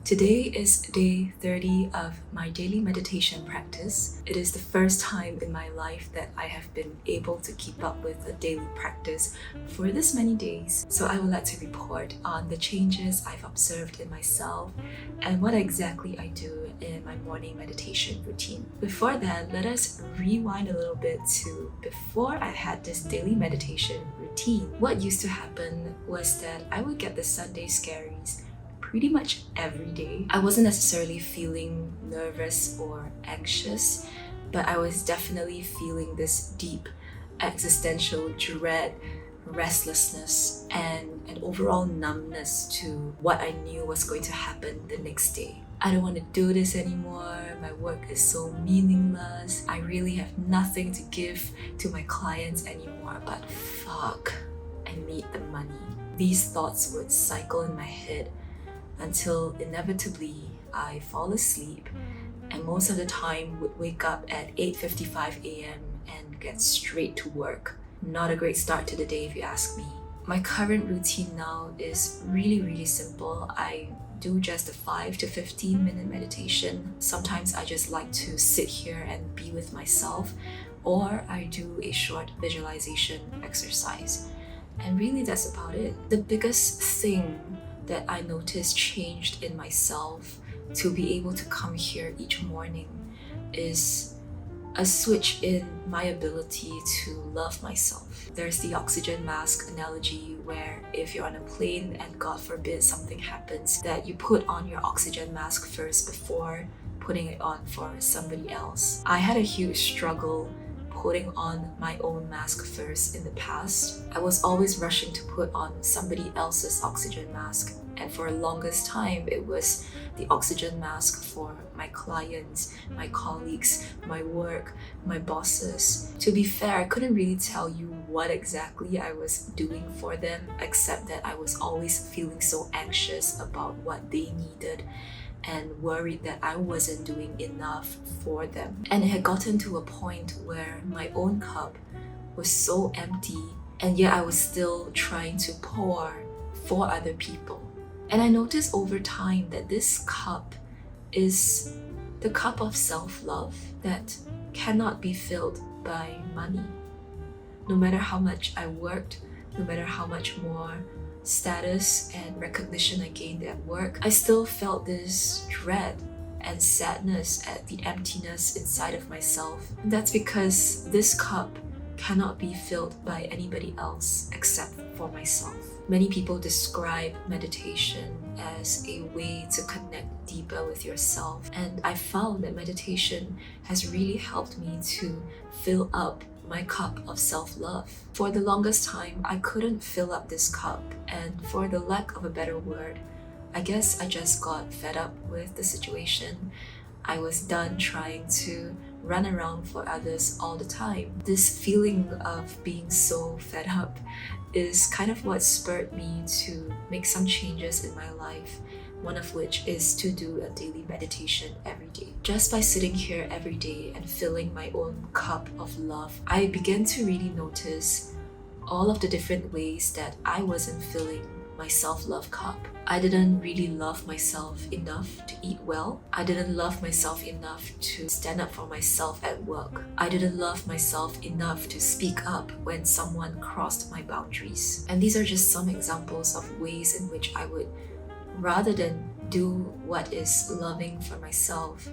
Today is day 30 of my daily meditation practice. It is the first time in my life that I have been able to keep up with a daily practice for this many days. So I would like to report on the changes I've observed in myself and what exactly I do in my morning meditation routine. Before that, let us rewind a little bit to before I had this daily meditation routine. What used to happen was that I would get the Sunday scaries pretty much every day. I wasn't necessarily feeling nervous or anxious, but I was definitely feeling this deep existential dread, restlessness, and an overall numbness to what I knew was going to happen the next day. I don't want to do this anymore. My work is so meaningless. I really have nothing to give to my clients anymore, but fuck, I need the money. These thoughts would cycle in my head until inevitably I fall asleep, and most of the time would wake up at 8:55 a.m. and get straight to work. Not a great start to the day if you ask me. My current routine now is really simple. I do just a 5 to 15 minute meditation. Sometimes I just like to sit here and be with myself, or I do a short visualization exercise. And really that's about it. The biggest thing that I noticed changed in myself to be able to come here each morning is a switch in my ability to love myself. There's the oxygen mask analogy where if you're on a plane and God forbid something happens, that you put on your oxygen mask first before putting it on for somebody else. I had a huge struggle putting on my own mask first in the past. I was always rushing to put on somebody else's oxygen mask, and for the longest time it was the oxygen mask for my clients, my colleagues, my work, my bosses. To be fair, I couldn't really tell you what exactly I was doing for them, except that I was always feeling so anxious about what they needed and worried that I wasn't doing enough for them. And it had gotten to a point where my own cup was so empty, and yet I was still trying to pour for other people. And I noticed over time that this cup is the cup of self-love that cannot be filled by money. No matter how much I worked, no matter how much more status and recognition I gained at work, I still felt this dread and sadness at the emptiness inside of myself. And that's because this cup cannot be filled by anybody else except for myself. Many people describe meditation as a way to connect deeper with yourself, and I found that meditation has really helped me to fill up my cup of self-love. For the longest time, I couldn't fill up this cup, and for the lack of a better word, I guess I just got fed up with the situation. I was done trying to run around for others all the time. This feeling of being so fed up is kind of what spurred me to make some changes in my life, one of which is to do a daily meditation every day. Just by sitting here every day and filling my own cup of love, I began to really notice all of the different ways that I wasn't filling my self-love cup. I didn't really love myself enough to eat well. I didn't love myself enough to stand up for myself at work. I didn't love myself enough to speak up when someone crossed my boundaries. And these are just some examples of ways in which I would, rather than do what is loving for myself,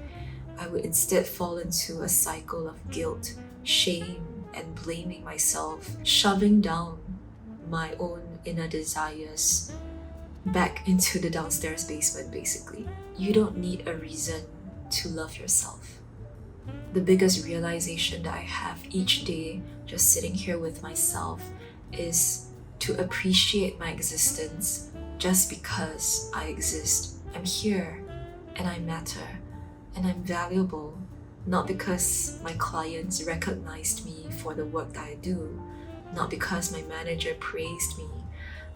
I would instead fall into a cycle of guilt, shame, and blaming myself, shoving down my own inner desires back into the downstairs basement, basically. You don't need a reason to love yourself. The biggest realization that I have each day just sitting here with myself is to appreciate my existence just because I exist. I'm here and I matter and I'm valuable, not because my clients recognized me for the work that I do, not because my manager praised me,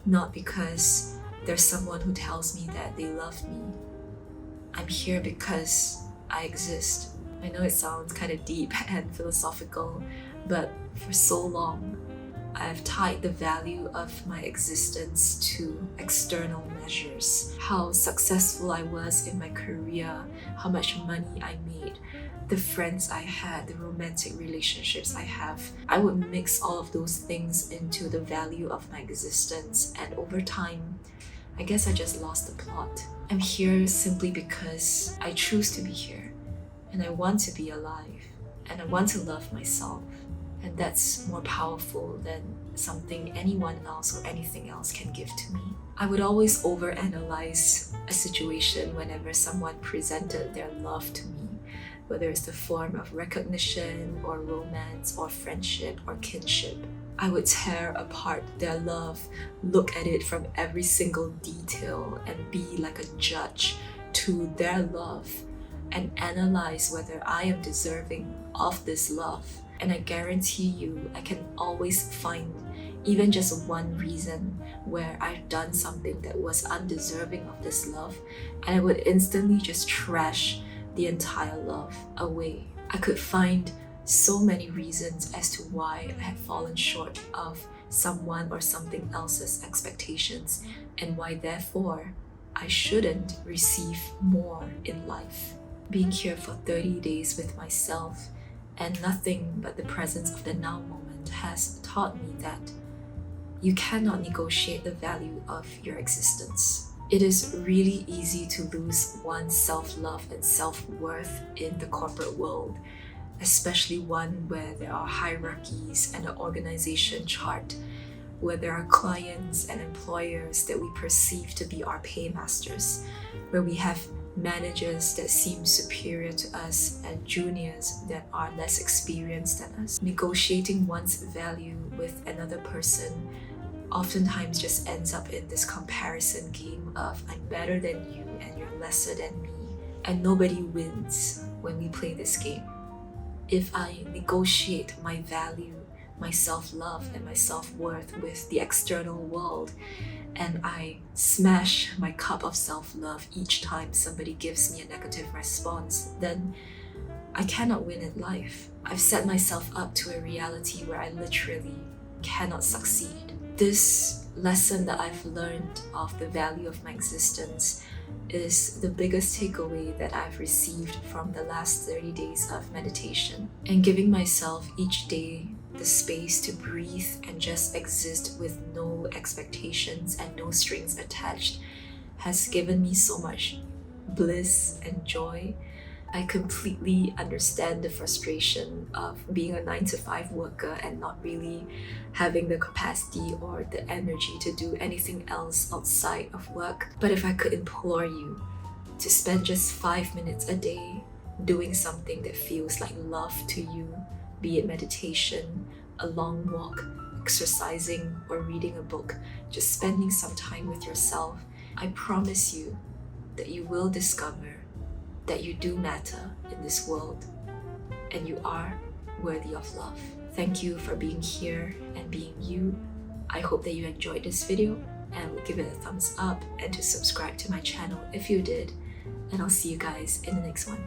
not because there's someone who tells me that they love me. I'm here because I exist. I know it sounds kind of deep and philosophical, but for so long, I've tied the value of my existence to external measures. How successful I was in my career, how much money I made, the friends I had, the romantic relationships I have. I would mix all of those things into the value of my existence, and over time, I guess I just lost the plot. I'm here simply because I choose to be here, and I want to be alive, and I want to love myself. And that's more powerful than something anyone else or anything else can give to me. I would always overanalyze a situation whenever someone presented their love to me, whether it's the form of recognition or romance or friendship or kinship. I would tear apart their love, look at it from every single detail, and be like a judge to their love and analyze whether I am deserving of this love. And I guarantee you, I can always find even just one reason where I've done something that was undeserving of this love, and I would instantly just trash the entire love away. I could find so many reasons as to why I had fallen short of someone or something else's expectations, and why therefore I shouldn't receive more in life. Being here for 30 days with myself and nothing but the presence of the now moment has taught me that you cannot negotiate the value of your existence. It is really easy to lose one's self-love and self-worth in the corporate world, especially one where there are hierarchies and an organization chart, where there are clients and employers that we perceive to be our paymasters, where we have managers that seem superior to us and juniors that are less experienced than us. Negotiating one's value with another person oftentimes just ends up in this comparison game of I'm better than you and you're lesser than me, and nobody wins when we play this game. If I negotiate my value, my self-love and my self-worth with the external world, and I smash my cup of self-love each time somebody gives me a negative response, then I cannot win in life. I've set myself up to a reality where I literally cannot succeed. This lesson that I've learned of the value of my existence is the biggest takeaway that I've received from the last 30 days of meditation. And giving myself each day the space to breathe and just exist with no expectations and no strings attached has given me so much bliss and joy. I completely understand the frustration of being a 9-to-5 worker and not really having the capacity or the energy to do anything else outside of work. But if I could implore you to spend just 5 minutes a day doing something that feels like love to you, be it meditation, a long walk, exercising, or reading a book, just spending some time with yourself, I promise you that you will discover that you do matter in this world and you are worthy of love. Thank you for being here and being you. I hope that you enjoyed this video and will give it a thumbs up and to subscribe to my channel if you did. And I'll see you guys in the next one.